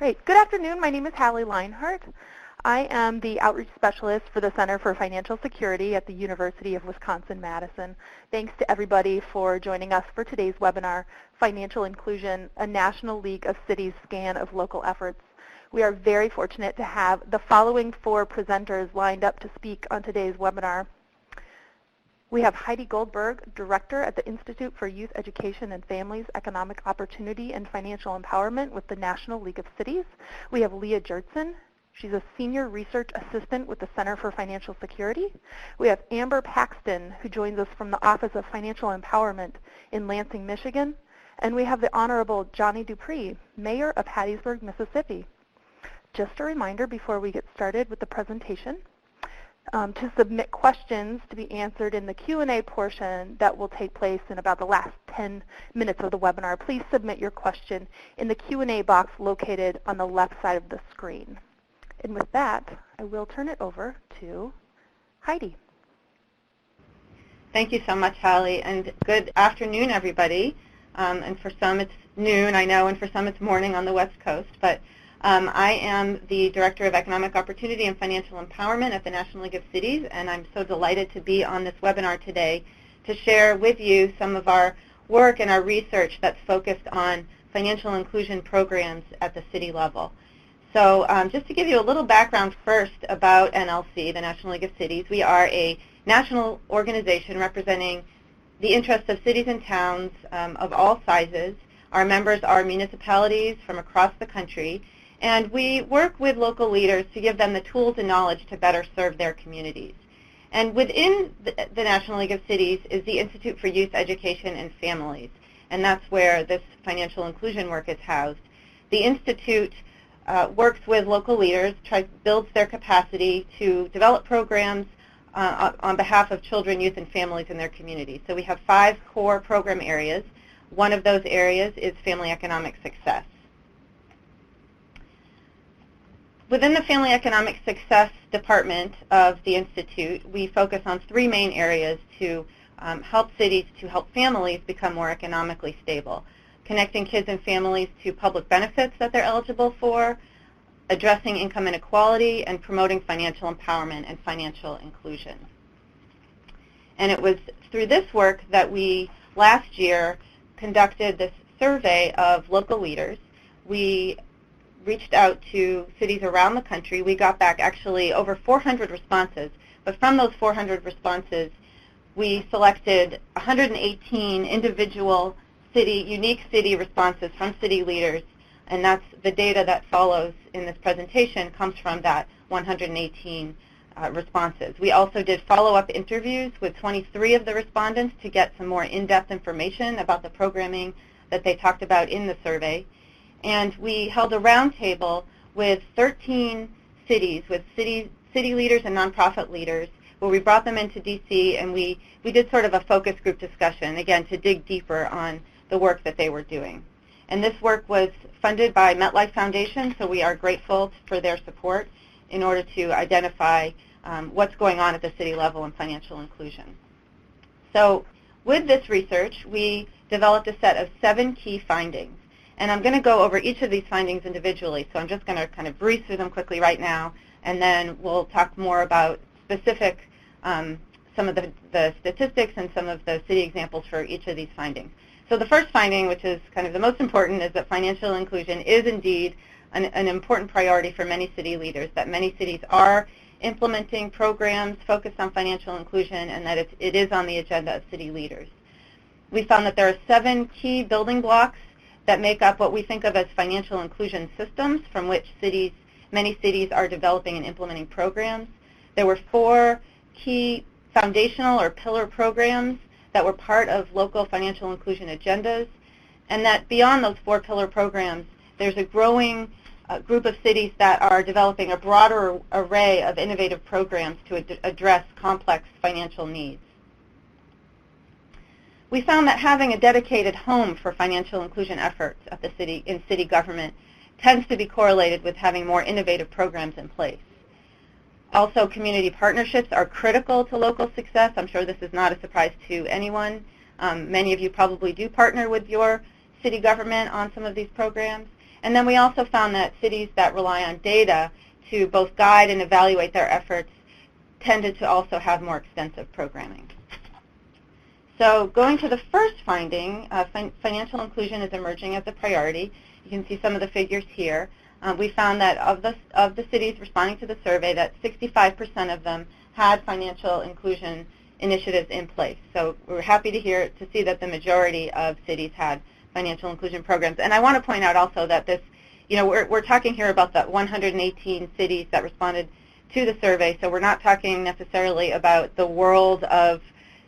Great. Good afternoon. My name is Hallie Leinhart. I am the Outreach Specialist for the Center for Financial Security at the University of Wisconsin-Madison. Thanks to everybody for joining us for today's webinar, Financial Inclusion, a National League of Cities Scan of Local Efforts. We are very fortunate to have the following 4 presenters lined up to speak on today's webinar. We have Heidi Goldberg, Director at the Institute for Youth Education and Families, Economic Opportunity and Financial Empowerment with the National League of Cities. We have Leah Jertson. She's a Senior Research Assistant with the Center for Financial Security. We have Amber Paxton, who joins us from the Office of Financial Empowerment in Lansing, Michigan. And we have the Honorable Johnny Dupree, Mayor of Hattiesburg, Mississippi. Just a reminder before we get started with the presentation, to submit questions to be answered in the Q&A portion that will take place in about the last 10 minutes of the webinar. Please submit your question in the Q&A box located on the left side of the screen. And with that, I will turn it over to Heidi. Thank you so much, Hallie, and good afternoon, everybody. And for some it's noon, I know, and for some it's morning on the West Coast. But I am the Director of Economic Opportunity and Financial Empowerment at the National League of Cities, and I'm so delighted to be on this webinar today to share with you some of our work and our research that's focused on financial inclusion programs at the city level. So just to give you a little background first about NLC, the National League of Cities, we are a national organization representing the interests of cities and towns of all sizes. Our members are municipalities from across the country, and we work with local leaders to give them the tools and knowledge to better serve their communities. And within the National League of Cities is the Institute for Youth Education and Families, and that's where this financial inclusion work is housed. The Institute works with local leaders, builds their capacity to develop programs on behalf of children, youth, and families in their communities. So we have 5 core program areas. One of those areas is family economic success. Within the Family Economic Success Department of the Institute, we focus on 3 main areas to help cities, to help families become more economically stable. Connecting kids and families to public benefits that they're eligible for, addressing income inequality, and promoting financial empowerment and financial inclusion. And it was through this work that we last year conducted this survey of local leaders. We reached out to cities around the country. We got back actually over 400 responses, but from those 400 responses, we selected 118 individual unique city responses from city leaders, and that's the data that follows in this presentation comes from that 118 responses. We also did follow-up interviews with 23 of the respondents to get some more in-depth information about the programming that they talked about in the survey. And we held a roundtable with 13 cities, with city leaders and nonprofit leaders, where we brought them into DC and we did sort of a focus group discussion, again, to dig deeper on the work that they were doing. And this work was funded by MetLife Foundation, so we are grateful for their support in order to identify what's going on at the city level in financial inclusion. So with this research, we developed a set of 7 key findings. And I'm going to go over each of these findings individually, so I'm just going to kind of breeze through them quickly right now, and then we'll talk more about specific, some of the statistics and some of the city examples for each of these findings. So the first finding, which is kind of the most important, is that financial inclusion is indeed an important priority for many city leaders, that many cities are implementing programs focused on financial inclusion, and that it is on the agenda of city leaders. We found that there are 7 key building blocks that make up what we think of as financial inclusion systems from which many cities are developing and implementing programs. There were 4 key foundational or pillar programs that were part of local financial inclusion agendas, and that beyond those 4 pillar programs, there's a growing group of cities that are developing a broader array of innovative programs to address complex financial needs. We found that having a dedicated home for financial inclusion efforts at the in city government tends to be correlated with having more innovative programs in place. Also, community partnerships are critical to local success. I'm sure this is not a surprise to anyone. Many of you probably do partner with your city government on some of these programs. And then we also found that cities that rely on data to both guide and evaluate their efforts tended to also have more extensive programming. So going to the first finding, financial inclusion is emerging as a priority. You can see some of the figures here. We found that of the cities responding to the survey, that 65% of them had financial inclusion initiatives in place. So we were happy to see that the majority of cities had financial inclusion programs. And I want to point out also that this, we're talking here about the 118 cities that responded to the survey. So we're not talking necessarily about the world of,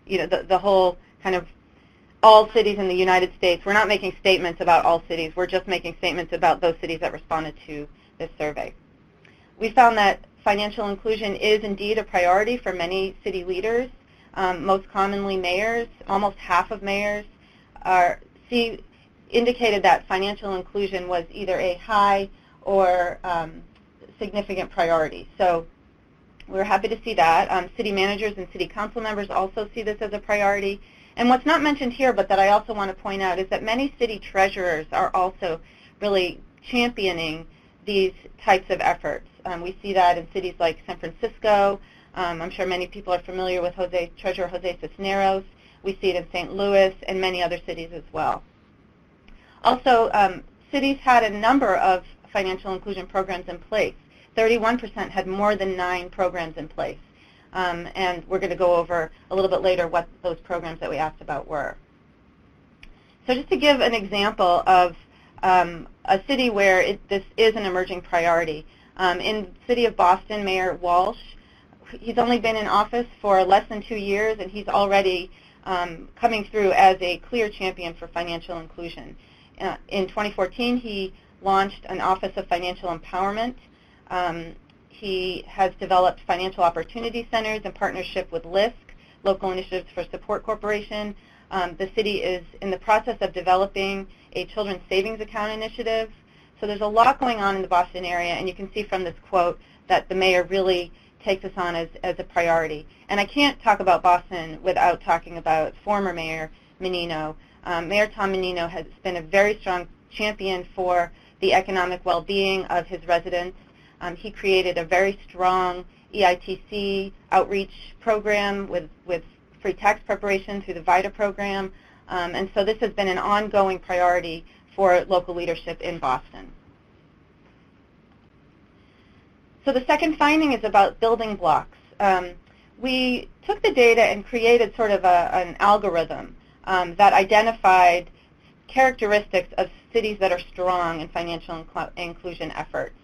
the whole kind of all cities in the United States. We're not making statements about all cities. We're just making statements about those cities that responded to this survey. We found that financial inclusion is indeed a priority for many city leaders, most commonly mayors. Almost half of mayors indicated that financial inclusion was either a high or significant priority. So we're happy to see that. City managers and city council members also see this as a priority. And what's not mentioned here, but that I also want to point out, is that many city treasurers are also really championing these types of efforts. We see that in cities like San Francisco. I'm sure many people are familiar with Treasurer Jose Cisneros. We see it in St. Louis and many other cities as well. Also, cities had a number of financial inclusion programs in place. 31% had more than 9 programs in place. And we're going to go over a little bit later what those programs that we asked about were. So just to give an example of a city where this is an emerging priority, in the city of Boston, Mayor Walsh, he's only been in office for less than 2 years, and he's already coming through as a clear champion for financial inclusion. In 2014, he launched an Office of Financial Empowerment. He has developed financial opportunity centers in partnership with LISC, Local Initiatives for Support Corporation. The city is in the process of developing a children's savings account initiative. So there's a lot going on in the Boston area, and you can see from this quote that the mayor really takes this on as a priority. And I can't talk about Boston without talking about former Mayor Menino. Mayor Tom Menino has been a very strong champion for the economic well-being of his residents. He created a very strong EITC outreach program with free tax preparation through the VITA program. And so this has been an ongoing priority for local leadership in Boston. So the second finding is about building blocks. We took the data and created sort of an algorithm that identified characteristics of cities that are strong in financial inclusion efforts.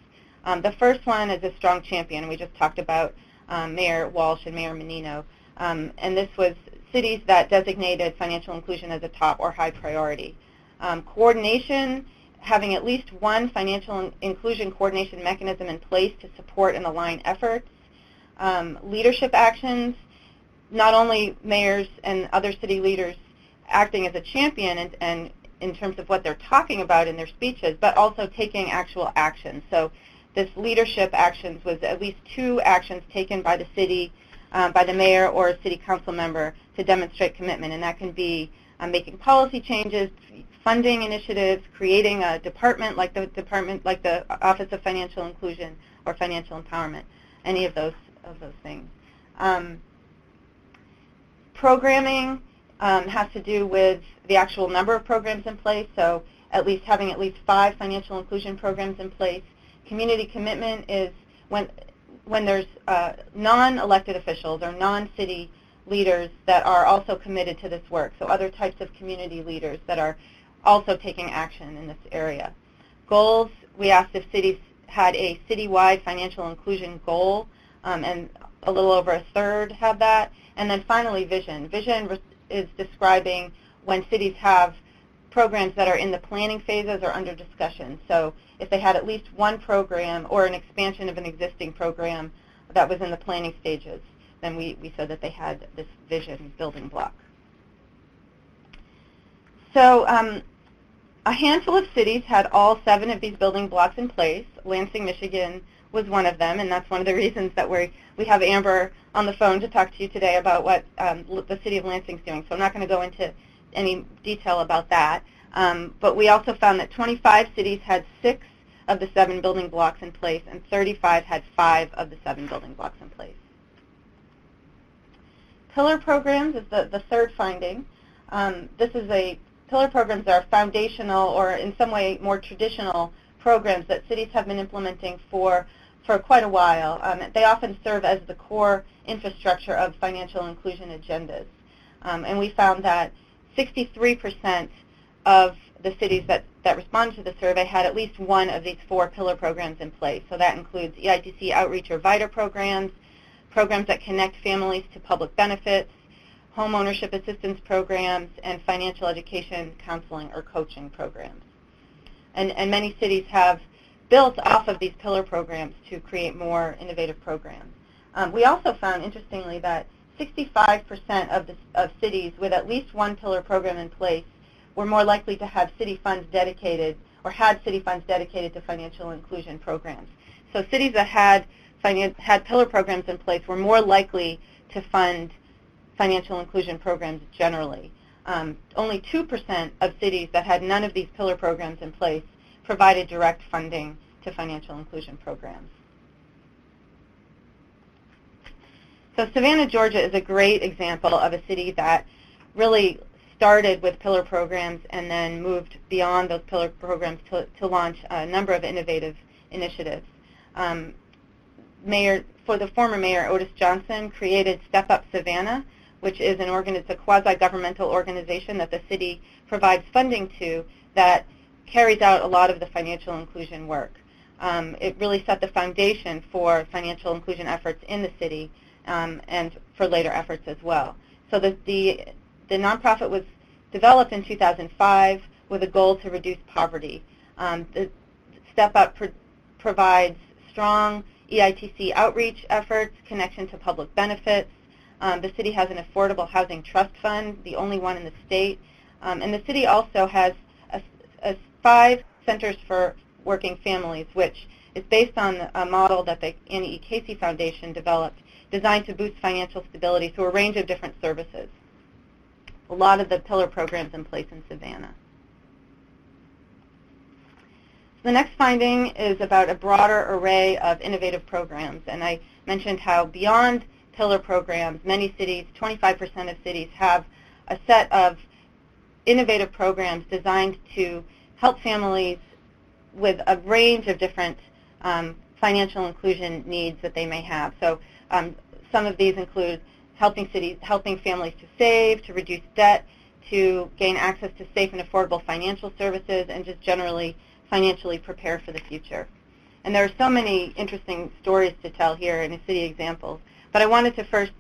The first one is a strong champion. We just talked about Mayor Walsh and Mayor Menino. And this was cities that designated financial inclusion as a top or high priority. Coordination, having at least one financial inclusion coordination mechanism in place to support and align efforts. Leadership actions, not only mayors and other city leaders acting as a champion and in terms of what they're talking about in their speeches, but also taking actual action. So this leadership actions was at least 2 actions taken by the city, by the mayor or a city council member to demonstrate commitment, and that can be making policy changes, funding initiatives, creating a department like the Office of Financial Inclusion or Financial Empowerment, any of those things. Programming has to do with the actual number of programs in place, so having at least 5 financial inclusion programs in place. Community commitment is when there's non-elected officials or non-city leaders that are also committed to this work, so other types of community leaders that are also taking action in this area. Goals, we asked if cities had a citywide financial inclusion goal, and a little over a third have that. And then finally, vision. Vision is describing when cities have programs that are in the planning phases or under discussion. So if they had at least one program or an expansion of an existing program that was in the planning stages, then we said that they had this vision building block. So a handful of cities had all 7 of these building blocks in place. Lansing, Michigan was one of them, and that's one of the reasons that we have Amber on the phone to talk to you today about what the city of Lansing is doing. So I'm not going to go into any detail about that. But we also found that 25 cities had 6 of the 7 building blocks in place, and 35 had 5 of the 7 building blocks in place. Pillar programs is the third finding. Pillar programs are foundational or in some way more traditional programs that cities have been implementing for quite a while. They often serve as the core infrastructure of financial inclusion agendas. And we found that 63% of the cities that responded to the survey had at least one of these 4 pillar programs in place. So that includes EITC outreach or VITA programs, programs that connect families to public benefits, home ownership assistance programs, and financial education, counseling, or coaching programs. And many cities have built off of these pillar programs to create more innovative programs. We also found, interestingly, that 65% of cities with at least one pillar program in place were more likely to have city funds dedicated or had city funds dedicated to financial inclusion programs. So cities that had pillar programs in place were more likely to fund financial inclusion programs generally. Only 2% of cities that had none of these pillar programs in place provided direct funding to financial inclusion programs. So Savannah, Georgia is a great example of a city that really started with pillar programs and then moved beyond those pillar programs to launch a number of innovative initiatives. The former mayor, Otis Johnson, created Step Up Savannah, which is it's a quasi-governmental organization that the city provides funding to that carries out a lot of the financial inclusion work. It really set the foundation for financial inclusion efforts in the city and for later efforts as well. So the nonprofit was developed in 2005 with a goal to reduce poverty. The Step Up provides strong EITC outreach efforts, connection to public benefits. The city has an affordable housing trust fund, the only one in the state. And the city also has 5 centers for working families, which is based on a model that the Annie E. Casey Foundation developed, designed to boost financial stability through a range of different services. A lot of the pillar programs in place in Savannah. The next finding is about a broader array of innovative programs, and I mentioned how beyond pillar programs, many cities, 25% of cities, have a set of innovative programs designed to help families with a range of different financial inclusion needs that they may have. So some of these include helping families to save, to reduce debt, to gain access to safe and affordable financial services, and just generally financially prepare for the future. And there are so many interesting stories to tell here in the city examples, but I wanted to first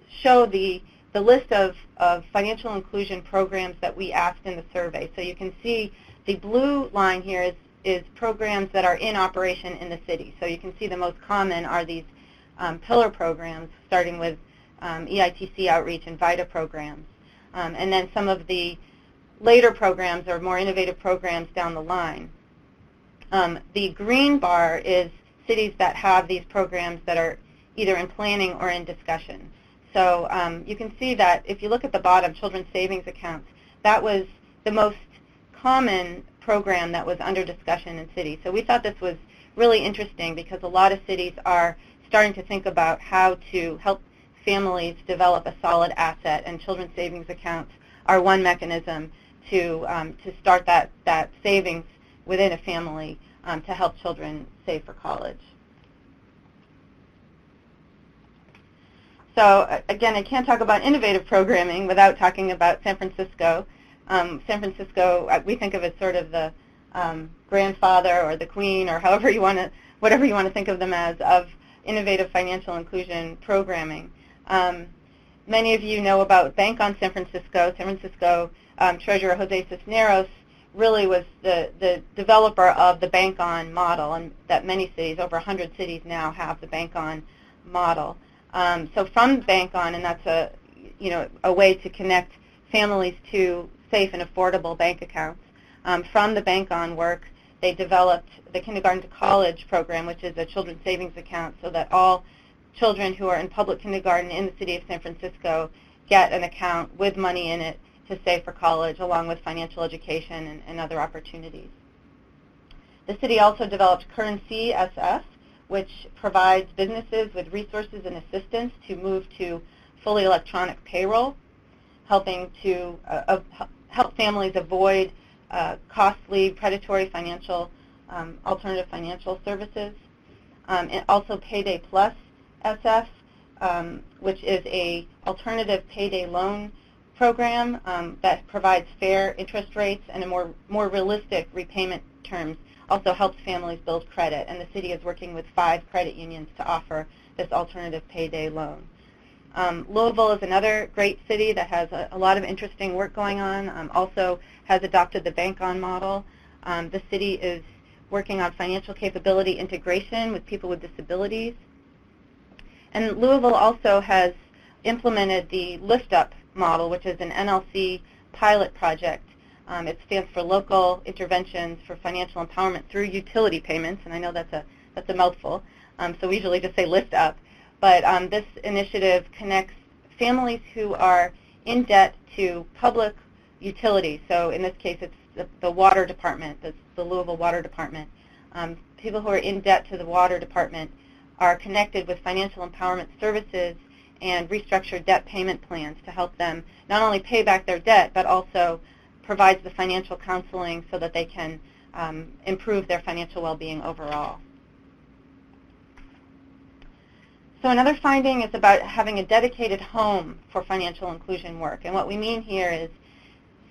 show the list of financial inclusion programs that we asked in the survey. So you can see the blue line here is programs that are in operation in the city. So you can see the most common are these pillar programs, starting with EITC outreach and VITA programs. And then some of the later programs or more innovative programs down the line. The green bar is cities that have these programs that are either in planning or in discussion. So you can see that if you look at the bottom, children's savings accounts, that was the most common program that was under discussion in cities. So we thought this was really interesting because a lot of cities are starting to think about how to help families develop a solid asset, and children's savings accounts are one mechanism to start that savings within a family to help children save for college. So again, I can't talk about innovative programming without talking about San Francisco. San Francisco, we think of as sort of the grandfather or the queen or whatever you want to think of them as, of innovative financial inclusion programming. Many of you know about Bank on San Francisco. San Francisco Treasurer Jose Cisneros really was the developer of the Bank On model, and that many cities, over 100 cities now, have the Bank On model. So from Bank On, and that's a way to connect families to safe and affordable bank accounts. From the Bank On work, they developed the Kindergarten to College program, which is a children's savings account, so that all children who are in public kindergarten in the city of San Francisco get an account with money in it to save for college, along with financial education and other opportunities. The city also developed Currency SF, which provides businesses with resources and assistance to move to fully electronic payroll, helping to help families avoid costly, predatory alternative financial services. And also Payday Plus SF, which is a alternative payday loan program that provides fair interest rates and a more realistic repayment terms. Also helps families build credit, and the city is working with 5 credit unions to offer this alternative payday loan. Louisville is another great city that has a lot of interesting work going on, also has adopted the bank-on model. The city is working on financial capability integration with people with disabilities. And Louisville also has implemented the Lift Up model, which is an NLC pilot project. It stands for Local Interventions for Financial Empowerment Through Utility Payments, and I know that's a mouthful, so we usually just say Lift Up. But this initiative connects families who are in debt to public utilities. So in this case, it's the water department, the Louisville Water Department. People who are in debt to the water department are connected with financial empowerment services and restructured debt payment plans to help them not only pay back their debt, but also provides the financial counseling so that they can improve their financial well-being overall. So another finding is about having a dedicated home for financial inclusion work. And what we mean here is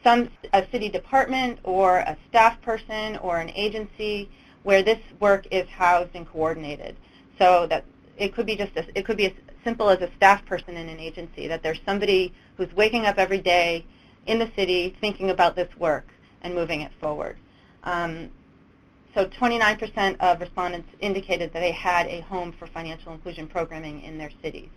a city department or a staff person or an agency where this work is housed and coordinated. So that it could be as simple as a staff person in an agency, that there's somebody who's waking up every day in the city thinking about this work and moving it forward. So 29% of respondents indicated that they had a home for financial inclusion programming in their cities.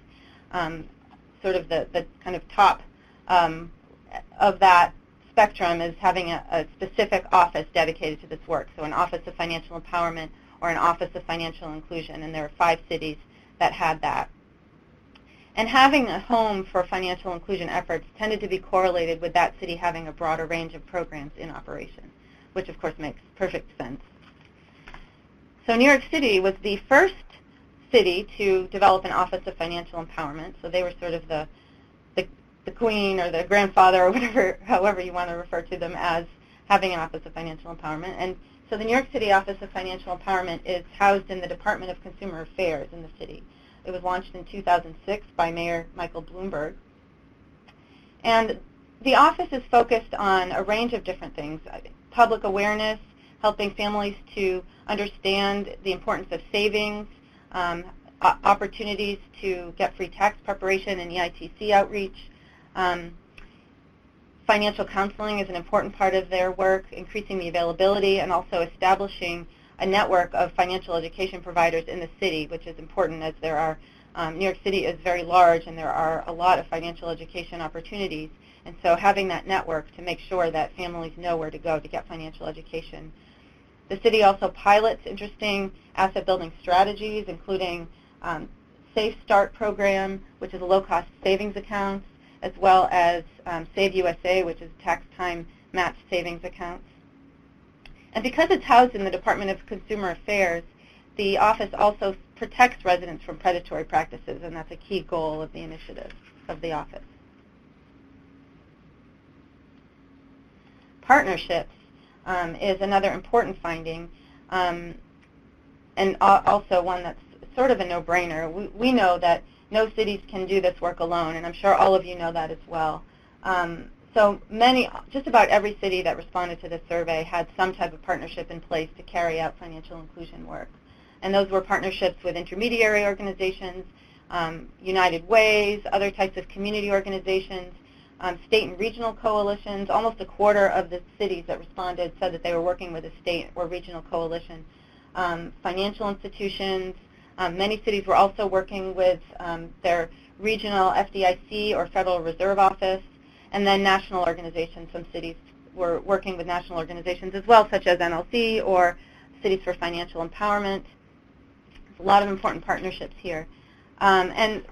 Sort of the kind of top of that spectrum is having a specific office dedicated to this work, so an Office of Financial Empowerment or an Office of Financial Inclusion, and there are 5 cities that had that. And having a home for financial inclusion efforts tended to be correlated with that city having a broader range of programs in operation, which of course makes perfect sense. So New York City was the first city to develop an Office of Financial Empowerment, so they were sort of the queen or the grandfather or whatever, however you want to refer to them as having an Office of Financial Empowerment. And so the New York City Office of Financial Empowerment is housed in the Department of Consumer Affairs in the city. It was launched in 2006 by Mayor Michael Bloomberg. And the office is focused on a range of different things: public awareness, helping families to understand the importance of savings, opportunities to get free tax preparation and EITC outreach. Financial counseling is an important part of their work, increasing the availability and also establishing a network of financial education providers in the city, which is important as there are, New York City is very large and there are a lot of financial education opportunities. And so having that network to make sure that families know where to go to get financial education. The city also pilots interesting asset building strategies, including Safe Start program, which is a low-cost savings account, as well as Save USA, which is tax time matched savings accounts. And because it's housed in the Department of Consumer Affairs, the office also protects residents from predatory practices, and that's a key goal of the initiative of the office. Partnerships is another important finding, and also one that's sort of a no-brainer. We know that no cities can do this work alone, and I'm sure all of you know that as well. So just about every city that responded to this survey had some type of partnership in place to carry out financial inclusion work. And those were partnerships with intermediary organizations, United Ways, other types of community organizations, state and regional coalitions. Almost a quarter of the cities that responded said that they were working with a state or regional coalition. Financial institutions. Many cities were also working with their regional FDIC or Federal Reserve Office, and then national organizations. Some cities were working with national organizations as well, such as NLC or Cities for Financial Empowerment. There's a lot of important partnerships here. And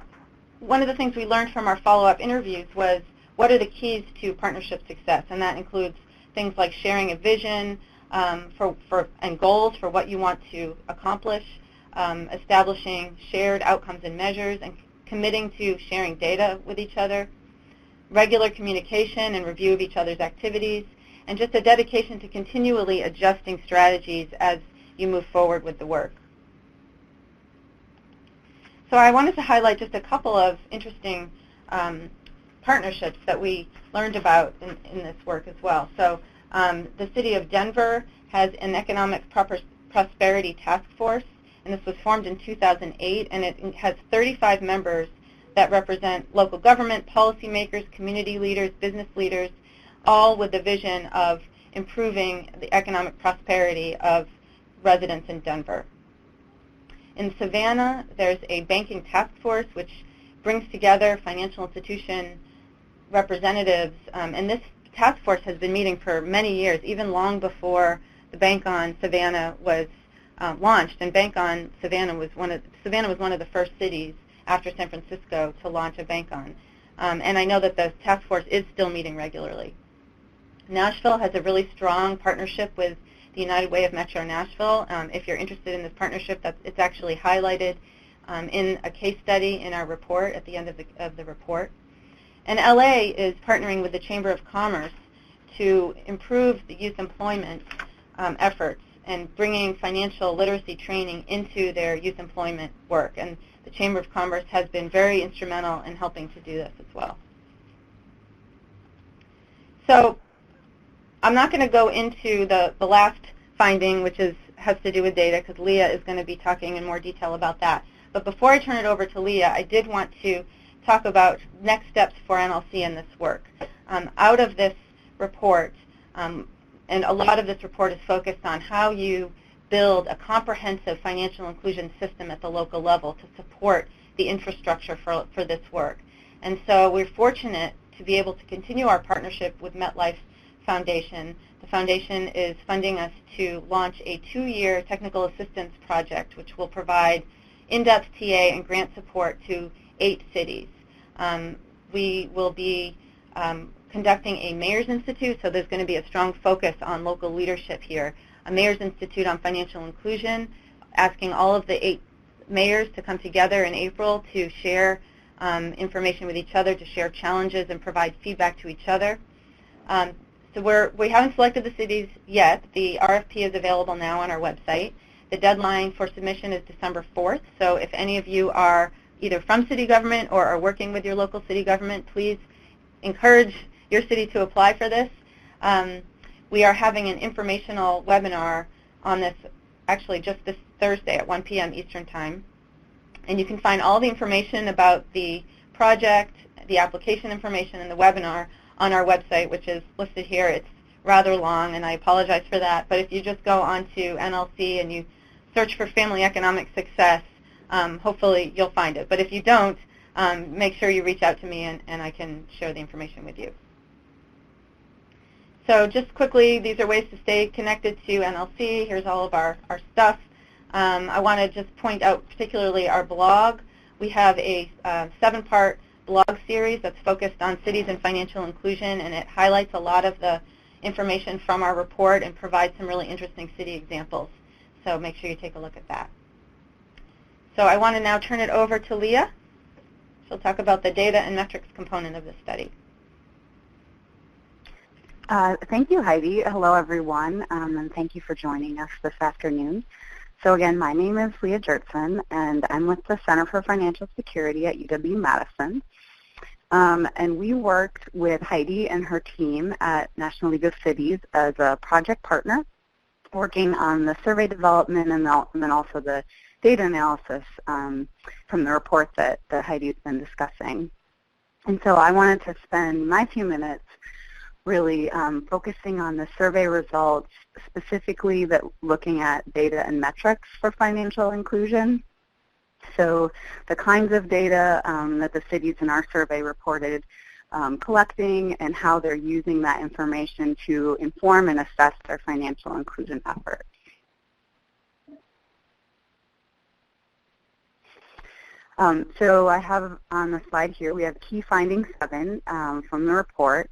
one of the things we learned from our follow-up interviews was what are the keys to partnership success? And that includes things like sharing a vision and goals for what you want to accomplish, establishing shared outcomes and measures, and committing to sharing data with each other, regular communication and review of each other's activities, and just a dedication to continually adjusting strategies as you move forward with the work. So I wanted to highlight just a couple of interesting partnerships that we learned about in this work as well. So the City of Denver has an Economic Prosperity Task Force, and this was formed in 2008, and it has 35 members that represent local government, policymakers, community leaders, business leaders, all with the vision of improving the economic prosperity of residents in Denver. In Savannah, there's a banking task force which brings together financial institution representatives, and this task force has been meeting for many years, even long before the Bank on Savannah was launched. And Bank on Savannah was one of the first cities after San Francisco to launch a bank on. And I know that the task force is still meeting regularly. Nashville has a really strong partnership with the United Way of Metro Nashville. If you're interested in this partnership, it's actually highlighted in a case study in our report at the end of the report. And LA is partnering with the Chamber of Commerce to improve the youth employment efforts and bringing financial literacy training into their youth employment work. And the Chamber of Commerce has been very instrumental in helping to do this as well. So I'm not going to go into the last finding, which has to do with data, because Leah is going to be talking in more detail about that. But before I turn it over to Leah, I did want to talk about next steps for NLC in this work. Out of this report, and a lot of this report is focused on how you build a comprehensive financial inclusion system at the local level to support the infrastructure for this work. And so we're fortunate to be able to continue our partnership with MetLife Foundation. The foundation is funding us to launch a 2-year technical assistance project which will provide in-depth TA and grant support to 8 cities. We will be conducting a Mayor's Institute, so there's going to be a strong focus on local leadership here. A Mayor's Institute on financial inclusion, asking all of the 8 mayors to come together in April to share information with each other, to share challenges and provide feedback to each other. So we haven't selected the cities yet. The RFP is available now on our website. The deadline for submission is December 4th, so if any of you are either from city government or are working with your local city government, please encourage your city to apply for this. We are having an informational webinar on this actually just this Thursday at 1 p.m. Eastern Time. And you can find all the information about the project, the application information, and the webinar on our website, which is listed here. It's rather long, and I apologize for that. But if you just go onto NLC and you search for Family Economic Success, hopefully you'll find it. But if you don't, make sure you reach out to me and I can share the information with you. So just quickly, these are ways to stay connected to NLC. Here's all of our stuff. I want to just point out particularly our blog. We have a 7-part blog series that's focused on cities and financial inclusion, and it highlights a lot of the information from our report and provides some really interesting city examples. So make sure you take a look at that. So I want to now turn it over to Leah. She'll talk about the data and metrics component of this study. Thank you, Heidi. Hello, everyone, and thank you for joining us this afternoon. So again, my name is Leah Jertson, and I'm with the Center for Financial Security at UW-Madison. And we worked with Heidi and her team at National League of Cities as a project partner, working on the survey development and then also the data analysis from the report that Heidi's been discussing. And so I wanted to spend my few minutes really focusing on the survey results, specifically looking at data and metrics for financial inclusion. So the kinds of data that the cities in our survey reported collecting and how they're using that information to inform and assess their financial inclusion efforts. So I have on the slide here, we have key findings 7 from the report,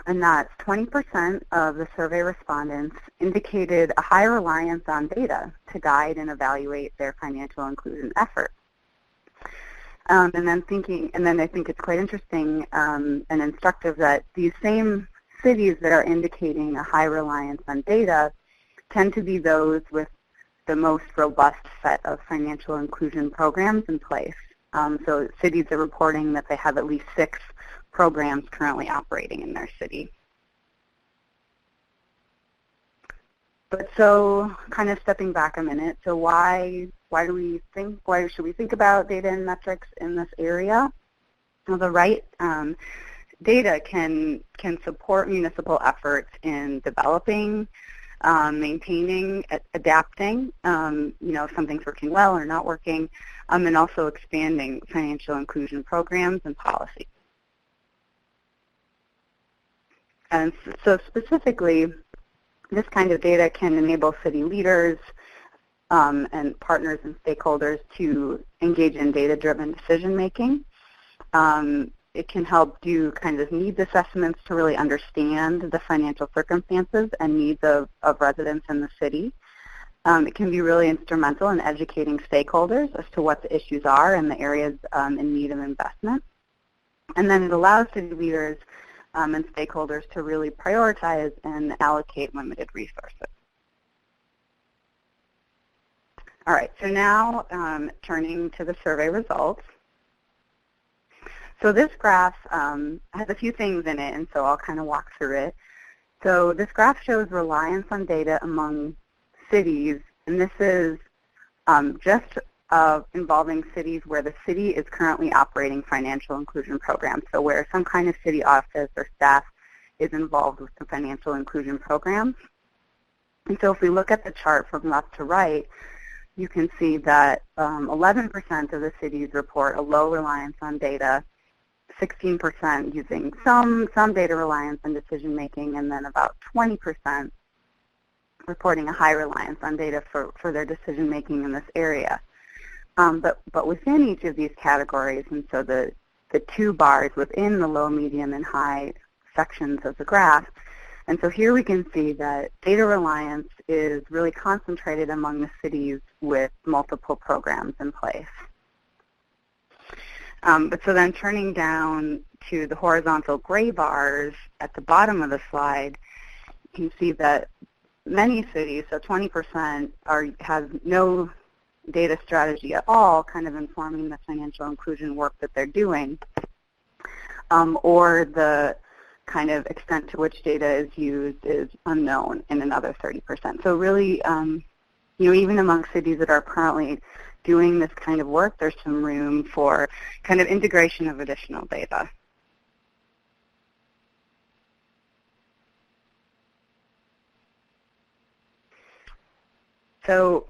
and that's 20% of the survey respondents indicated a high reliance on data to guide and evaluate their financial inclusion efforts. And then I think it's quite interesting and instructive that these same cities that are indicating a high reliance on data tend to be those with the most robust set of financial inclusion programs in place. So cities are reporting that they have at least 6 programs currently operating in their city. But so kind of stepping back a minute, so why should we think about data and metrics in this area? Well, the right data can support municipal efforts in developing, maintaining, adapting, if something's working well or not working, and also expanding financial inclusion programs and policies. And so specifically, this kind of data can enable city leaders and partners and stakeholders to engage in data-driven decision-making. It can help do kind of needs assessments to really understand the financial circumstances and needs of residents in the city. It can be really instrumental in educating stakeholders as to what the issues are and the areas in need of investment. And then it allows city leaders and stakeholders to really prioritize and allocate limited resources. All right, so now turning to the survey results. So this graph has a few things in it, and so I'll kind of walk through it. So this graph shows reliance on data among cities, and this is just involving cities where the city is currently operating financial inclusion programs, so where some kind of city office or staff is involved with the financial inclusion programs. And so if we look at the chart from left to right, you can see that 11% of the cities report a low reliance on data, 16% using some data reliance on decision making, and then about 20% reporting a high reliance on data for their decision making in this area. But within each of these categories, and so the 2 bars within the low, medium, and high sections of the graph, and so here we can see that data reliance is really concentrated among the cities with multiple programs in place. But so then turning down to the horizontal gray bars at the bottom of the slide, you can see that many cities, so 20%, have no data strategy at all, kind of informing the financial inclusion work that they're doing, or the kind of extent to which data is used is unknown in another 30%. So really, even among cities that are currently doing this kind of work, there's some room for kind of integration of additional data. So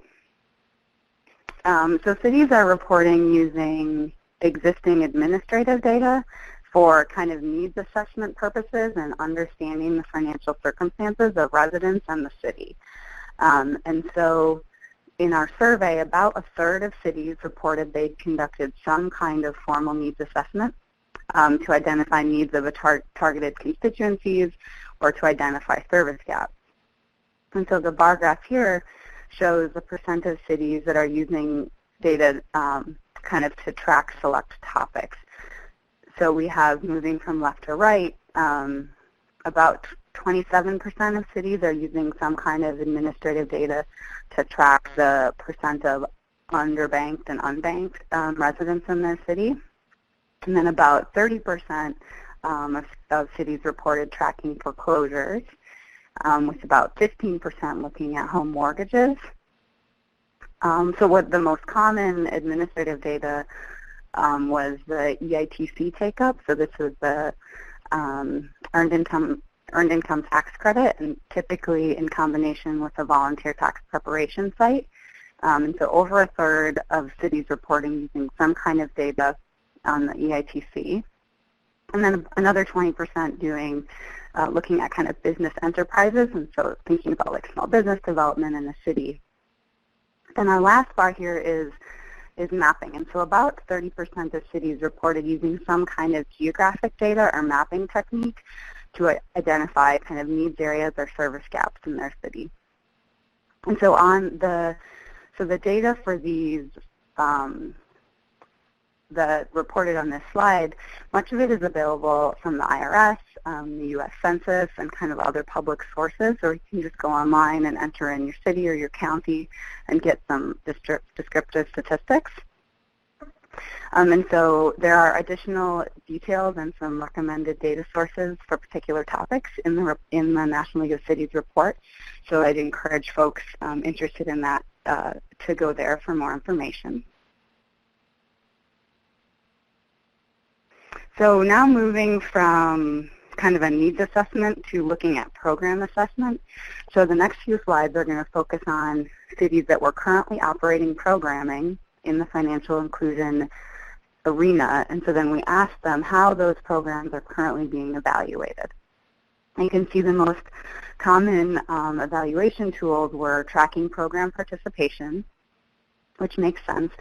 cities are reporting using existing administrative data for kind of needs assessment purposes and understanding the financial circumstances of residents and the city. And so in our survey, about a third of cities reported they'd conducted some kind of formal needs assessment to identify needs of a targeted constituencies or to identify service gaps. And so the bar graph here shows the percent of cities that are using data kind of to track select topics. So we have, moving from left to right, about 27% of cities are using some kind of administrative data to track the percent of underbanked and unbanked residents in their city. And then about 30% of cities reported tracking foreclosures, with about 15% looking at home mortgages. So what the most common administrative data was the EITC take-up. So this was the earned income tax credit, and typically in combination with a volunteer tax preparation site. And so over a third of cities reporting using some kind of data on the EITC. And then another 20% doing looking at kind of business enterprises, and so thinking about like small business development in the city. Then our last bar here is is mapping. And so about 30% of cities reported using some kind of geographic data or mapping technique to identify kind of needs areas or service gaps in their city. And so the data for these that reported on this slide, much of it is available from the IRS, the U.S. Census, and kind of other public sources, or you can just go online and enter in your city or your county and get some descriptive statistics. And so there are additional details and some recommended data sources for particular topics in the National League of Cities report. So I'd encourage folks interested in that to go there for more information. So now moving from kind of a needs assessment to looking at program assessment. So the next few slides are going to focus on cities that were currently operating programming in the financial inclusion arena, and so then we asked them how those programs are currently being evaluated. And you can see the most common evaluation tools were tracking program participation, which makes sense,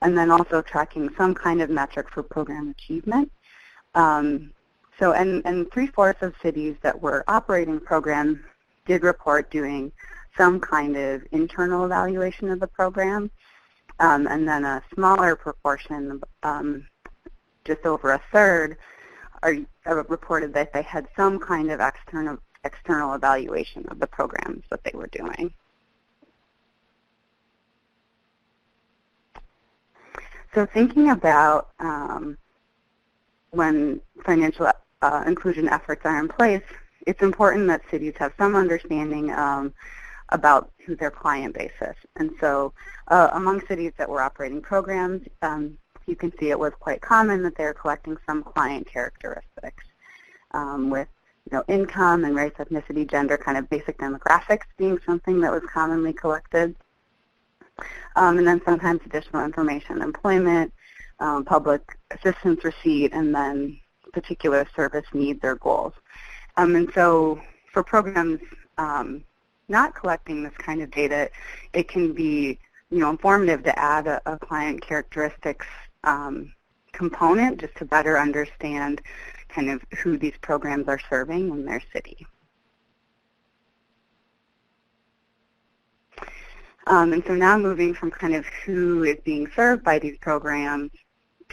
and then also tracking some kind of metric for program achievement. And 3/4 of cities that were operating programs did report doing some kind of internal evaluation of the program, and then a smaller proportion, just over a third, reported that they had some kind of external evaluation of the programs that they were doing. So thinking about when financial inclusion efforts are in place, it's important that cities have some understanding about who their client base is. And so among cities that were operating programs, you can see it was quite common that they're collecting some client characteristics with income and race, ethnicity, gender, kind of basic demographics being something that was commonly collected. And then sometimes additional information, employment, public assistance receipt, and then particular service needs or goals. And so for programs not collecting this kind of data, it can be informative to add a client characteristics component just to better understand kind of who these programs are serving in their city. And so now moving from kind of who is being served by these programs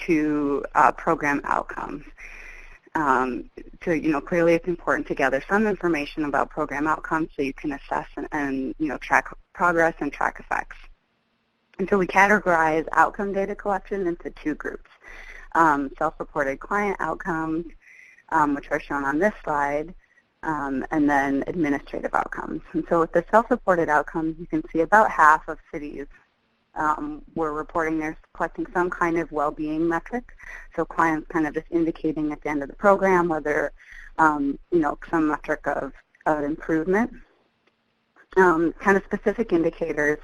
to program outcomes. So clearly it's important to gather some information about program outcomes so you can assess and track progress and track effects. And so we categorize outcome data collection into two groups. Self-reported client outcomes, which are shown on this slide, and then administrative outcomes. And so with the self-reported outcomes, you can see about half of cities were reporting they're collecting some kind of well-being metric. So clients kind of just indicating at the end of the program whether, some metric of improvement. Kind of specific indicators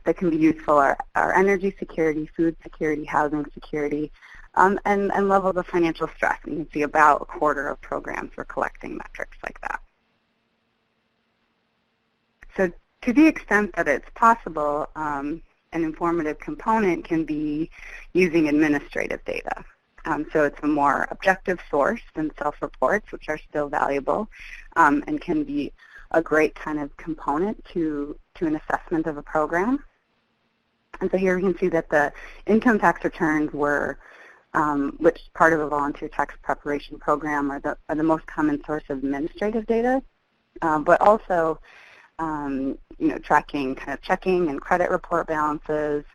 that can be useful are energy security, food security, housing security, and levels of financial stress. And you can see about a quarter of programs were collecting metrics like that. So to the extent that it's possible, an informative component can be using administrative data. So it's a more objective source than self-reports, which are still valuable and can be a great kind of component to an assessment of a program. And so here you can see that the income tax returns were, which part of a volunteer tax preparation program are the most common source of administrative data, but also tracking kind of checking and credit report balances,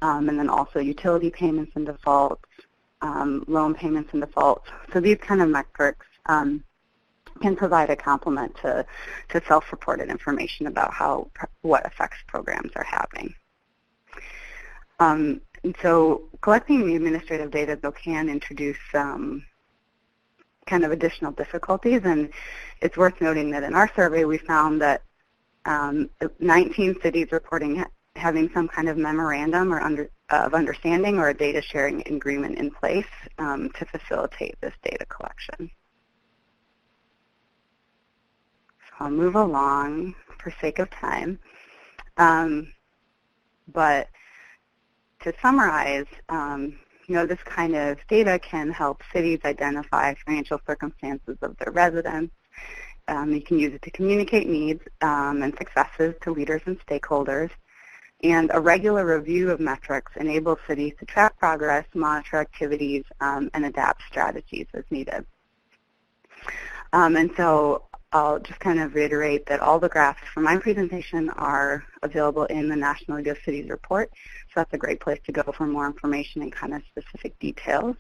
and then also utility payments and defaults, loan payments and defaults. So these kind of metrics can provide a complement to self-reported information about what effects programs are having. And so collecting the administrative data, though, can introduce kind of additional difficulties, and it's worth noting that in our survey we found that 19 cities reporting having some kind of memorandum or of understanding or a data sharing agreement in place to facilitate this data collection. So I'll move along for sake of time. But to summarize, this kind of data can help cities identify financial circumstances of their residents. You can use it to communicate needs and successes to leaders and stakeholders. And a regular review of metrics enables cities to track progress, monitor activities, and adapt strategies as needed. And so I'll just kind of reiterate that all the graphs from my presentation are available in the National League of Cities report, so that's a great place to go for more information and kind of specific details.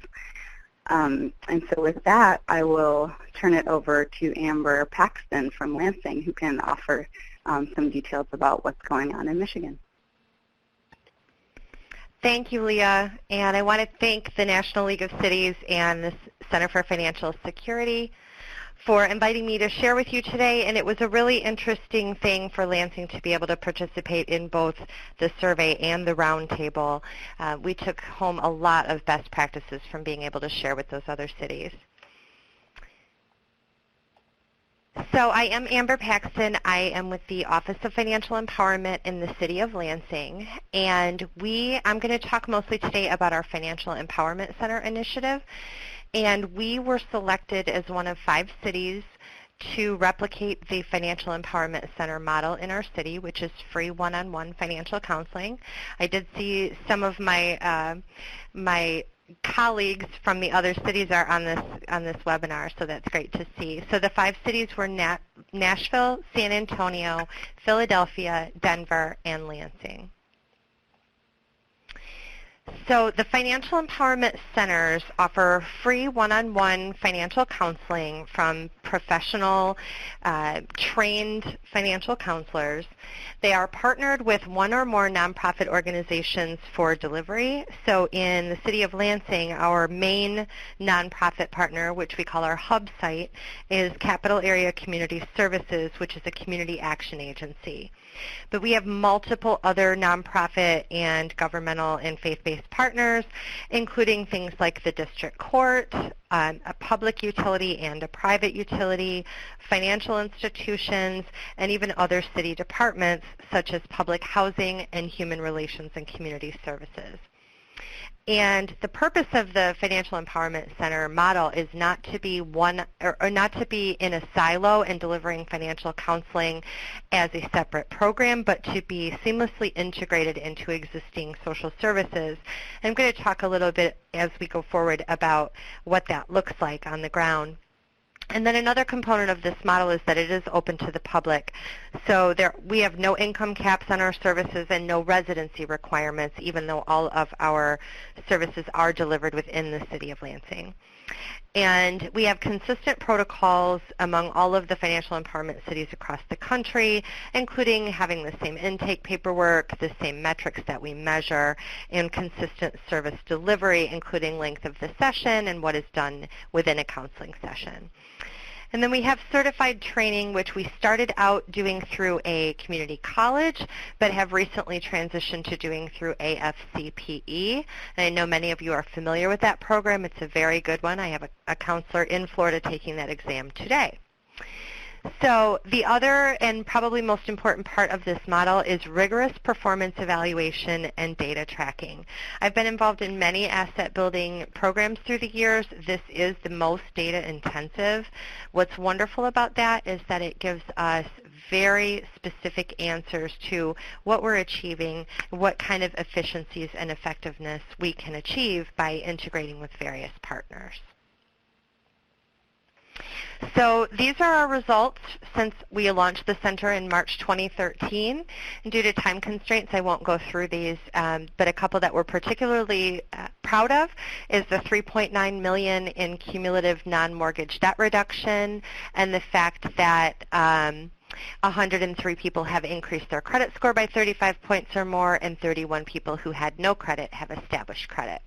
And so with that, I will turn it over to Amber Paxton from Lansing, who can offer some details about what's going on in Michigan. Thank you, Leah, and I want to thank the National League of Cities and the Center for Financial Security for inviting me to share with you today, and it was a really interesting thing for Lansing to be able to participate in both the survey and the roundtable. We took home a lot of best practices from being able to share with those other cities. So I am Amber Paxton. I am with the Office of Financial Empowerment in the City of Lansing, and I'm going to talk mostly today about our Financial Empowerment Center initiative. And we were selected as one of 5 cities to replicate the Financial Empowerment Center model in our city, which is free one-on-one financial counseling. I did see some of my my colleagues from the other cities are on this webinar, so that's great to see. So the 5 cities were Nashville, San Antonio, Philadelphia, Denver, and Lansing. So the Financial Empowerment Centers offer free one-on-one financial counseling from professional, trained financial counselors. They are partnered with one or more nonprofit organizations for delivery. So in the City of Lansing, our main nonprofit partner, which we call our hub site, is Capital Area Community Services, which is a community action agency. But we have multiple other nonprofit and governmental and faith-based partners, including things like the district court, a public utility and a private utility, financial institutions, and even other city departments such as public housing and human relations and community services. And the purpose of the Financial Empowerment Center model is not to be not to be in a silo and delivering financial counseling as a separate program, but to be seamlessly integrated into existing social services. I'm going to talk a little bit as we go forward about what that looks like on the ground. And then another component of this model is that it is open to the public. So we have no income caps on our services and no residency requirements, even though all of our services are delivered within the City of Lansing. And we have consistent protocols among all of the financial empowerment cities across the country, including having the same intake paperwork, the same metrics that we measure, and consistent service delivery, including length of the session and what is done within a counseling session. And then we have certified training, which we started out doing through a community college, but have recently transitioned to doing through AFCPE. And I know many of you are familiar with that program. It's a very good one. I have a counselor in Florida taking that exam today. So the other and probably most important part of this model is rigorous performance evaluation and data tracking. I've been involved in many asset building programs through the years. This is the most data intensive. What's wonderful about that is that it gives us very specific answers to what we're achieving, what kind of efficiencies and effectiveness we can achieve by integrating with various partners. So these are our results since we launched the center in March 2013. And due to time constraints, I won't go through these, but a couple that we're particularly proud of is the $3.9 million in cumulative non-mortgage debt reduction and the fact that 103 people have increased their credit score by 35 points or more, and 31 people who had no credit have established credit.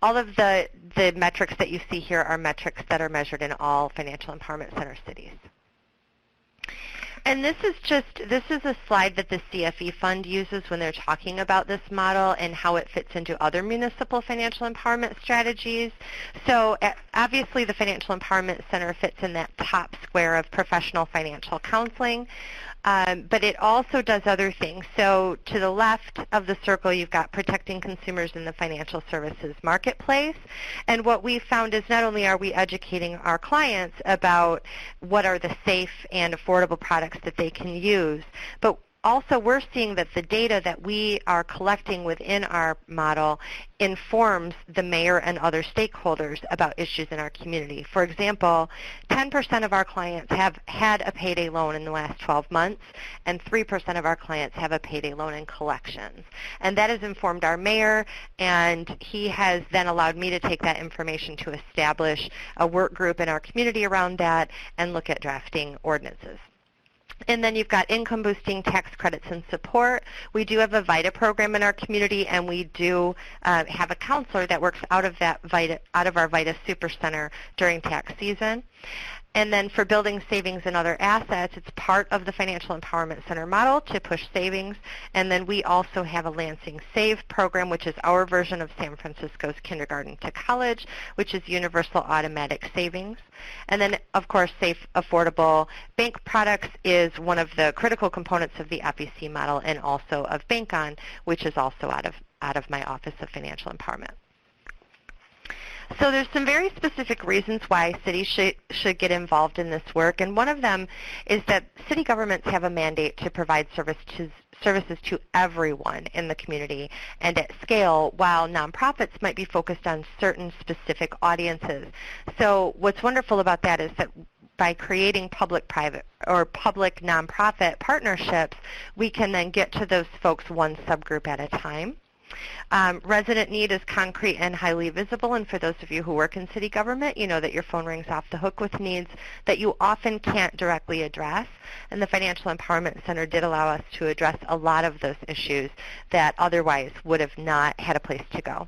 All of the metrics that you see here are metrics that are measured in all Financial Empowerment Center cities. And this is a slide that the CFE Fund uses when they're talking about this model and how it fits into other municipal financial empowerment strategies. So obviously the Financial Empowerment Center fits in that top square of professional financial counseling. but it also does other things. So to the left of the circle, you've got protecting consumers in the financial services marketplace. And what we found is not only are we educating our clients about what are the safe and affordable products that they can use, but also we're seeing that the data that we are collecting within our model informs the mayor and other stakeholders about issues in our community. For example, 10% of our clients have had a payday loan in the last 12 months, and 3% of our clients have a payday loan in collections. And that has informed our mayor, and he has then allowed me to take that information to establish a work group in our community around that and look at drafting ordinances. And then you've got income-boosting tax credits and support. We do have a VITA program in our community, and we do have a counselor that works out of our VITA Super Center during tax season. And then for building savings and other assets, it's part of the Financial Empowerment Center model to push savings. And then we also have a Lansing Save program, which is our version of San Francisco's kindergarten to college, which is universal automatic savings. And then, of course, safe, affordable bank products is one of the critical components of the FEC model, and also of Bank On, which is also out of my Office of Financial Empowerment. So there's some very specific reasons why cities should get involved in this work, and one of them is that city governments have a mandate to provide services to everyone in the community and at scale, while nonprofits might be focused on certain specific audiences. So what's wonderful about that is that by creating public-private or public-nonprofit partnerships, we can then get to those folks one subgroup at a time. Resident need is concrete and highly visible, and for those of you who work in city government, you know that your phone rings off the hook with needs that you often can't directly address, and the Financial Empowerment Center did allow us to address a lot of those issues that otherwise would have not had a place to go.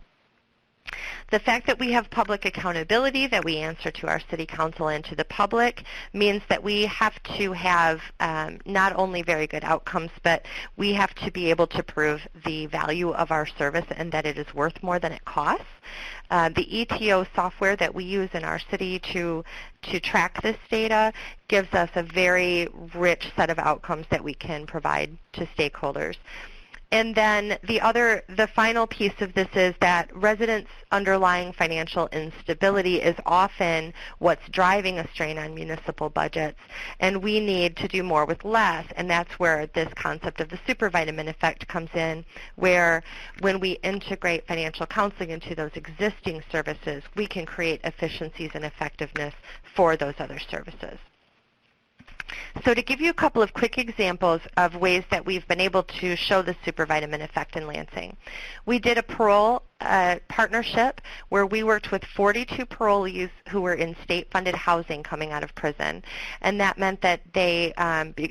The fact that we have public accountability, that we answer to our city council and to the public, means that we have to have not only very good outcomes, but we have to be able to prove the value of our service and that it is worth more than it costs. The ETO software that we use in our city to track this data gives us a very rich set of outcomes that we can provide to stakeholders. And then the final piece of this is that residents' underlying financial instability is often what's driving a strain on municipal budgets, and we need to do more with less, and that's where this concept of the Supervitamin effect comes in, where when we integrate financial counseling into those existing services, we can create efficiencies and effectiveness for those other services. So to give you a couple of quick examples of ways that we've been able to show the Supervitamin effect in Lansing, we did a parole partnership where we worked with 42 parolees who were in state-funded housing coming out of prison, and that meant that they,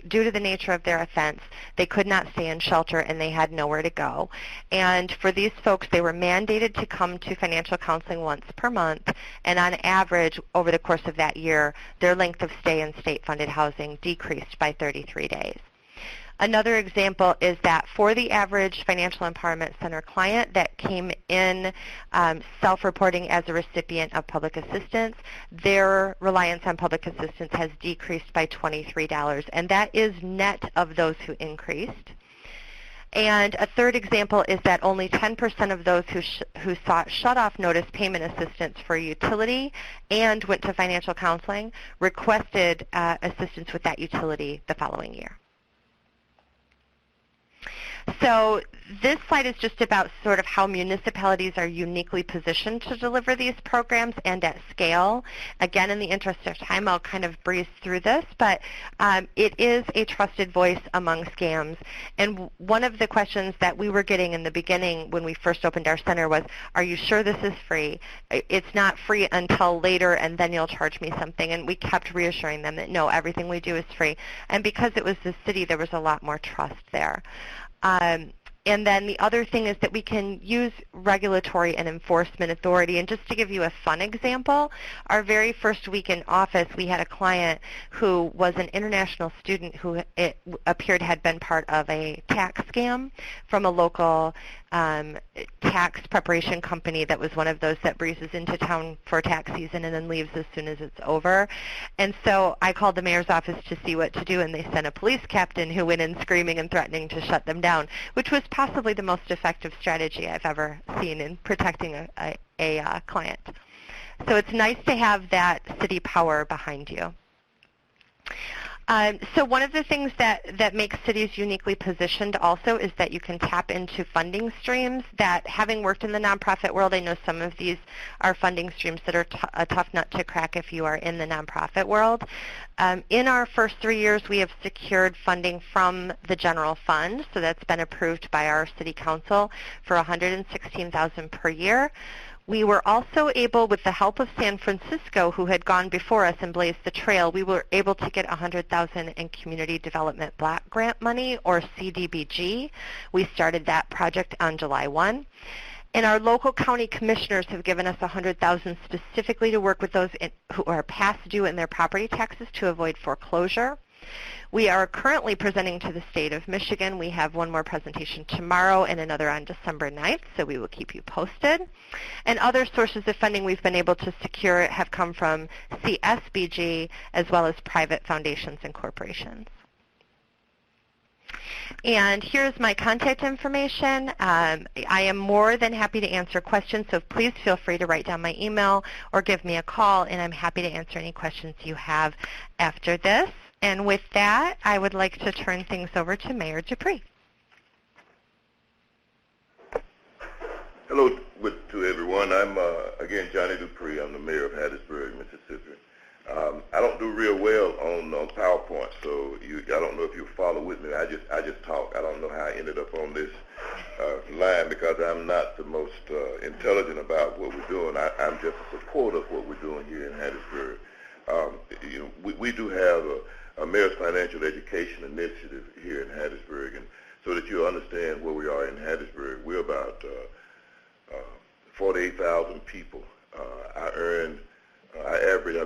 due to the nature of their offense, they could not stay in shelter and they had nowhere to go. And for these folks, they were mandated to come to financial counseling once per month, and on average, over the course of that year, their length of stay in state-funded housing decreased by 33 days. Another example is that for the average Financial Empowerment Center client that came in self-reporting as a recipient of public assistance, their reliance on public assistance has decreased by $23, and that is net of those who increased. And a third example is that only 10% of those who sought shut-off notice payment assistance for utility and went to financial counseling requested assistance with that utility the following year. So this slide is just about sort of how municipalities are uniquely positioned to deliver these programs and at scale. Again, in the interest of time, I'll kind of breeze through this, but it is a trusted voice among scams. And one of the questions that we were getting in the beginning when we first opened our center was, are you sure this is free? It's not free until later, and then you'll charge me something. And we kept reassuring them that, no, everything we do is free. And because it was the city, there was a lot more trust there. And then the other thing is that we can use regulatory and enforcement authority. And just to give you a fun example, our very first week in office, we had a client who was an international student who it appeared had been part of a tax scam from a local tax preparation company that was one of those that breezes into town for tax season and then leaves as soon as it's over. And so I called the mayor's office to see what to do, and they sent a police captain who went in screaming and threatening to shut them down, which was possibly the most effective strategy I've ever seen in protecting a client. So it's nice to have that city power behind you. So one of the things that makes cities uniquely positioned also is that you can tap into funding streams that, having worked in the nonprofit world, I know some of these are funding streams that are a tough nut to crack if you are in the nonprofit world. In our first 3 years, we have secured funding from the general fund, so that's been approved by our city council for $116,000 per year. We were also able, with the help of San Francisco, who had gone before us and blazed the trail, we were able to get $100,000 in Community Development Block Grant money, or CDBG. We started that project on July 1. And our local county commissioners have given us $100,000 specifically to work with those who are past due in their property taxes to avoid foreclosure. We are currently presenting to the state of Michigan. We have one more presentation tomorrow and another on December 9th, so we will keep you posted. And other sources of funding we've been able to secure have come from CSBG as well as private foundations and corporations. And here's my contact information. I am more than happy to answer questions, so please feel free to write down my email or give me a call, and I'm happy to answer any questions you have after this. And with that, I would like to turn things over to Mayor Dupree. Hello to everyone. I'm, again, Johnny Dupree. I'm the mayor of Hattiesburg, Mississippi. I don't do real well on PowerPoint, so I don't know if you follow with me. I just talk. I don't know how I ended up on this line because I'm not the most intelligent about what we're doing. I'm just a supporter of what we're doing here in Hattiesburg. We do have a mayor's financial education initiative here in Hattiesburg, and so that you understand where we are in Hattiesburg, we're about 48,000 people. Our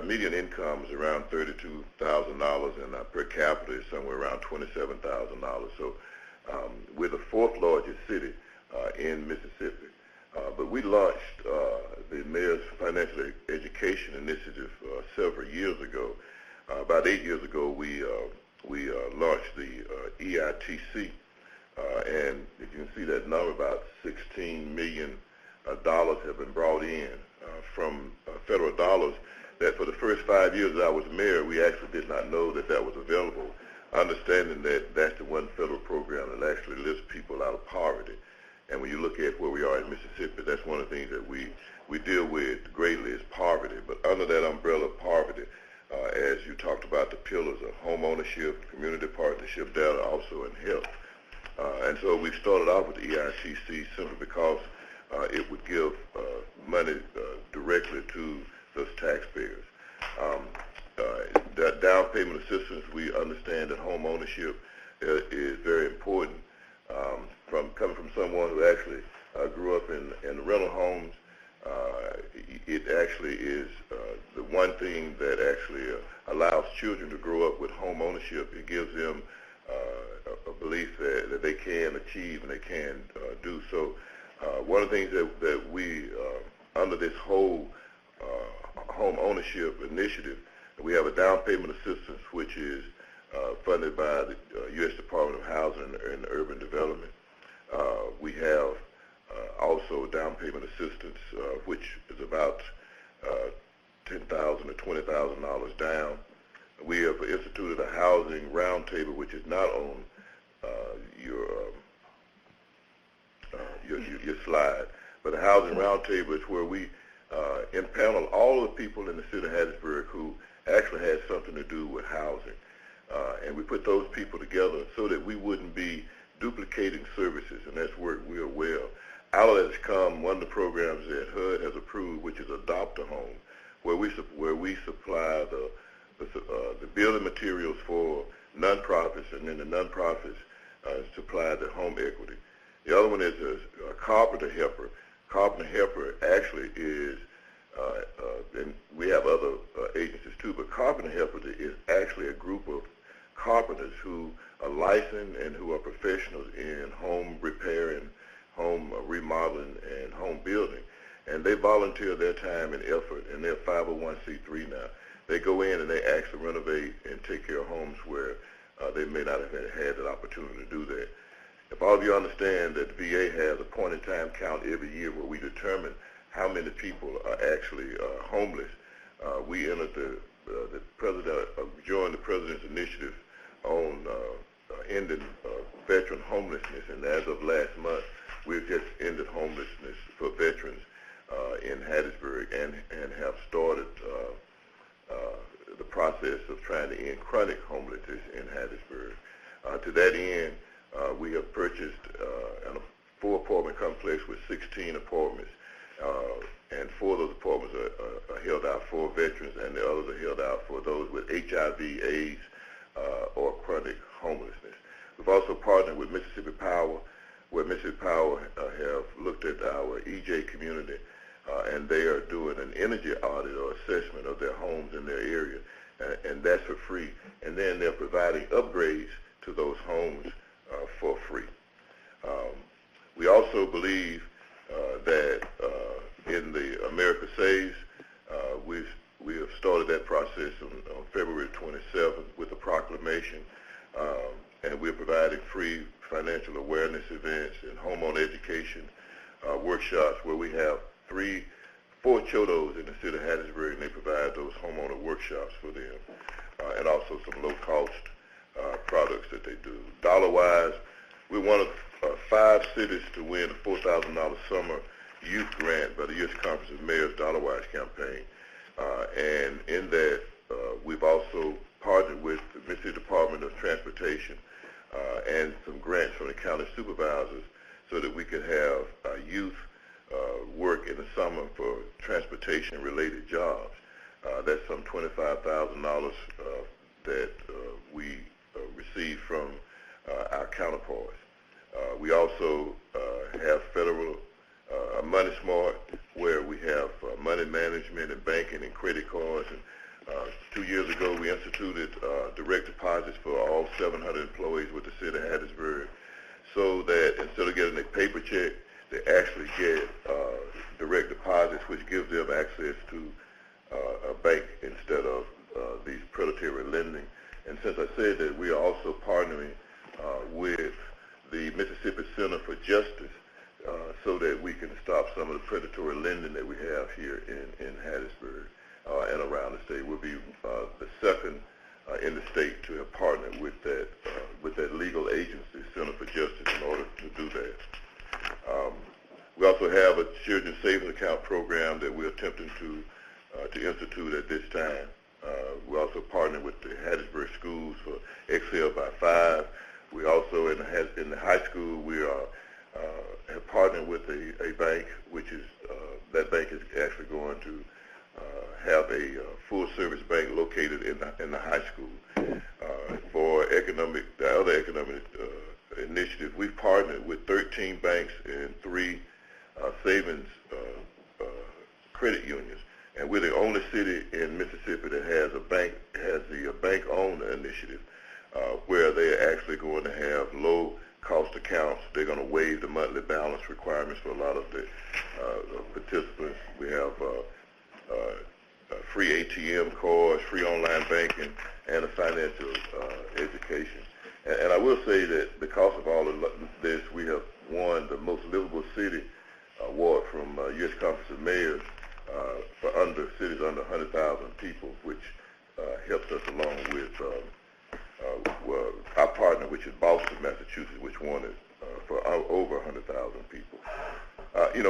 median income is around $32,000, and our per capita is somewhere around $27,000. So we're the fourth largest city in Mississippi. But we launched the Mayor's Financial Education Initiative several years ago. About 8 years ago, we launched the EITC, and if you can see that number, about $16 million have been brought in from federal dollars. That for the first 5 years that I was mayor, we actually did not know that that was available, understanding that that's the one federal program that actually lifts people out of poverty. And when you look at where we are in Mississippi, that's one of the things that we deal with greatly is poverty. But under that umbrella of poverty, as you talked about the pillars of home ownership, community partnership, data, also in health. And so we started off with the EITC simply because it would give money directly to those taxpayers. That down payment assistance, we understand that home ownership is very important. Coming from someone who actually grew up in rental homes, it actually is the one thing that actually allows children to grow up with home ownership. It gives them a belief that they can achieve and they can do so. One of the things that we, under this whole home ownership initiative, we have a down payment assistance which is funded by the U.S. Department of Housing and Urban Development. We have also down payment assistance, which is about $10,000 to $20,000 down. We have instituted a housing roundtable, which is not on your slide, but a housing roundtable is where we impanel all of the people in the city of Hattiesburg who actually had something to do with housing. And we put those people together so that we wouldn't be duplicating services, and that's worked real well. Out of that has come one of the programs that HUD has approved, which is Adopt-A-Home, where we supply the building materials for nonprofits, and then the nonprofits supply the home equity. The other one is a carpenter helper. Carpenter helper actually is, and we have other agencies too, but carpenter helper is actually a group of carpenters who are licensed and who are professionals in home repair and home remodeling and home building, and they volunteer their time and effort, and they're 501c3 now. They go in and they actually renovate and take care of homes where they may not have had that opportunity to do that. If all of you understand that the VA has a point-in-time count every year where we determine how many people are actually homeless, we entered the president joined the president's initiative on ending veteran homelessness, and as of last month, we've just ended homelessness for veterans in Hattiesburg and have started the process of trying to end chronic homelessness in Hattiesburg. To that end, we have purchased a 4-apartment complex with 16 apartments, and 4 of those apartments are held out for veterans, and the others are held out for those with HIV, AIDS, or chronic homelessness. We've also partnered with Mississippi Power, where Mississippi Power have looked at our EJ community, and they are doing an energy audit or assessment of their homes in their area, and that's for free. And then they're providing upgrades to those homes for free. We also believe that in the America Saves, we have started that process on February 27th with a proclamation, and we're providing free financial awareness events and homeowner education workshops where we have 4 chodos in the city of Hattiesburg, and they provide those homeowner workshops for them, and also some low-cost products that they do. Dollar-wise, we're one of 5 cities to win a $4,000 summer youth grant by the U.S. Conference of Mayors Dollar-wise campaign, and in that we've also partnered with the Mississippi Department of Transportation and some grants from the county supervisors so that we could have youth work in the summer for transportation-related jobs. That's some $25,000 that we receive from our counterparts. We also have federal Money Smart, where we have money management and banking and credit cards. And 2 years ago, we instituted direct deposits for all 700 employees with the city of Hattiesburg, so that instead of getting a paper check, they actually get direct deposits, which gives them access to a bank instead of these predatory lending. And since I said that, we are also partnering with the Mississippi Center for Justice so that we can stop some of the predatory lending that we have here in Hattiesburg and around the state. We'll be the second in the state to have partnered with that legal agency, Center for Justice, in order to do that. We also have a children's savings account program that we're attempting to institute at this time. We're also partnering with the Hattiesburg schools for Excel by 5. We also in the high school we have partnered with a bank, which is that bank is actually going to have a full-service bank located in the high school. For the other economic initiative, we've partnered with 13 banks and 3 savings credit unions, and we're the only city in Mississippi that has the bank owner initiative, where they're actually going to have low-cost accounts. They're going to waive the monthly balance requirements for a lot of the participants. We have free ATM cards, free online banking, and a financial education. And I will say that because of all of this, we have won the Most Livable City award from U.S. Conference of Mayors for cities under 100,000 people, which helps us along with our partner, which is Boston, Massachusetts, which won it for over 100,000 people.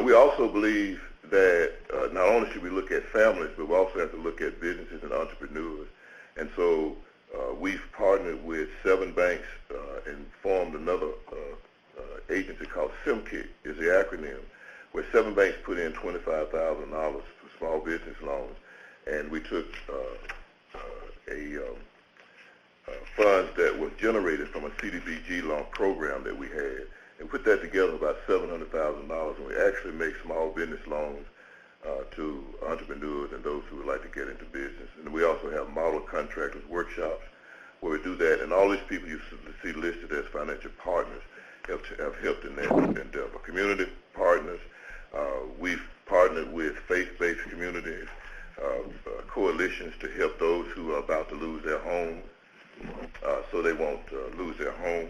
We also believe that not only should we look at families, but we also have to look at businesses and entrepreneurs. And so we've partnered with 7 banks and formed another agency called SimKick, is the acronym, where 7 banks put in $25,000 for small business loans, and we took funds that was generated from a CDBG loan program that we had, and put that together about $700,000, and we actually make small business loans to entrepreneurs and those who would like to get into business. And we also have model contractors workshops where we do that, and all these people you see listed as financial partners have helped in that endeavor. Community partners, we've partnered with faith-based communities, coalitions to help those who are about to lose their homes so they won't lose their home.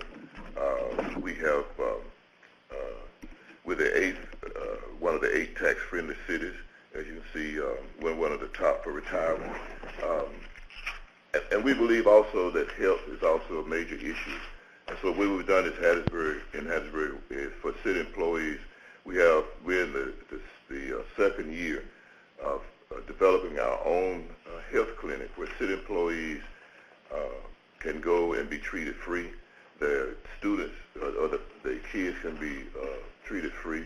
We have, we're the one of the 8 tax-friendly cities. As you can see, we're one of the top for retirement. And we believe also that health is also a major issue. And so what we've done in Hattiesburg is for city employees, we're in the second year of developing our own health clinic where city employees can go and be treated free. The students or the kids can be treated free.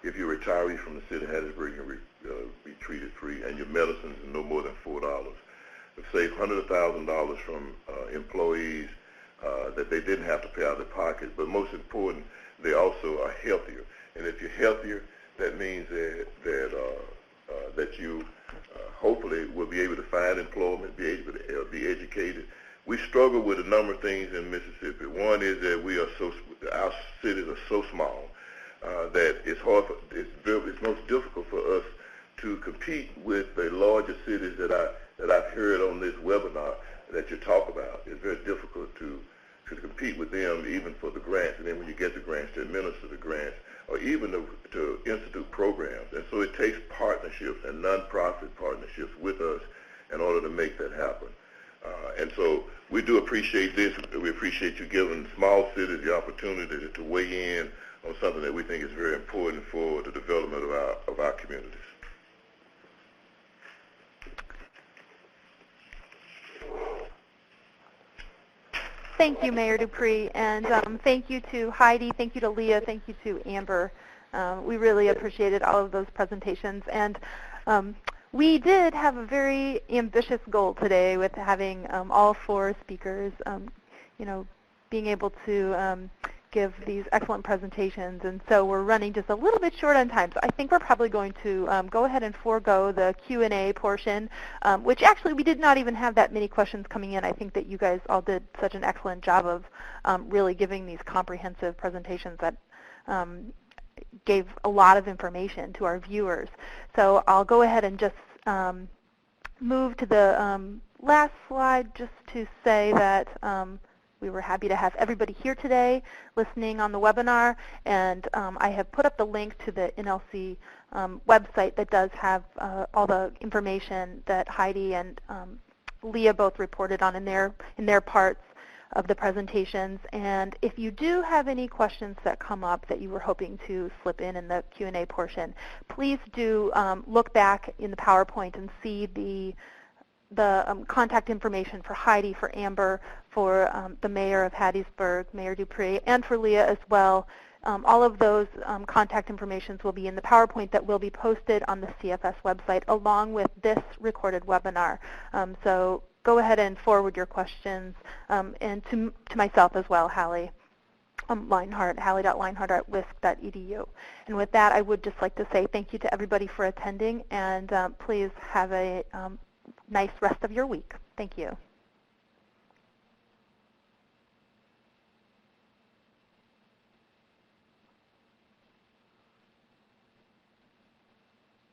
If you're a retiree from the city of Hattiesburg, you can be treated free, and your medicines are no more than $4. We've saved $100,000 from employees that they didn't have to pay out of their pockets, but most important, they also are healthier. And if you're healthier, that means that you hopefully will be able to find employment, be able to be educated. We struggle with a number of things in Mississippi. One is that our cities are so small that it's most difficult for us to compete with the larger cities that I've heard on this webinar that you talk about. It's very difficult to compete with them even for the grants, and then when you get the grants, to administer the grants, or even to institute programs. And so it takes partnerships and nonprofit partnerships with us in order to make that happen. And so we do appreciate this. We appreciate you giving small cities the opportunity to weigh in on something that we think is very important for the development of our communities. Thank you, Mayor Dupree, and thank you to Heidi, thank you to Leah, thank you to Amber. We really appreciated all of those presentations, and we did have a very ambitious goal today with having all 4 speakers, being able to give these excellent presentations, and so we're running just a little bit short on time. So I think we're probably going to go ahead and forego the Q&A portion, which actually we did not even have that many questions coming in. I think that you guys all did such an excellent job of really giving these comprehensive presentations that gave a lot of information to our viewers. So I'll go ahead and just move to the last slide just to say that we were happy to have everybody here today listening on the webinar, and I have put up the link to the NLC website that does have all the information that Heidi and Leah both reported on in their parts of the presentations. And if you do have any questions that come up that you were hoping to slip in the Q&A portion, please do look back in the PowerPoint and see the contact information for Heidi, for Amber, for the Mayor of Hattiesburg, Mayor Dupree, and for Leah as well. All of those contact informations will be in the PowerPoint that will be posted on the CFS website along with this recorded webinar. So go ahead and forward your questions, and to myself as well, Hallie. Leinhardt, hallie.leinhardt@wisc.edu. And with that, I would just like to say thank you to everybody for attending, and please have a nice rest of your week. Thank you.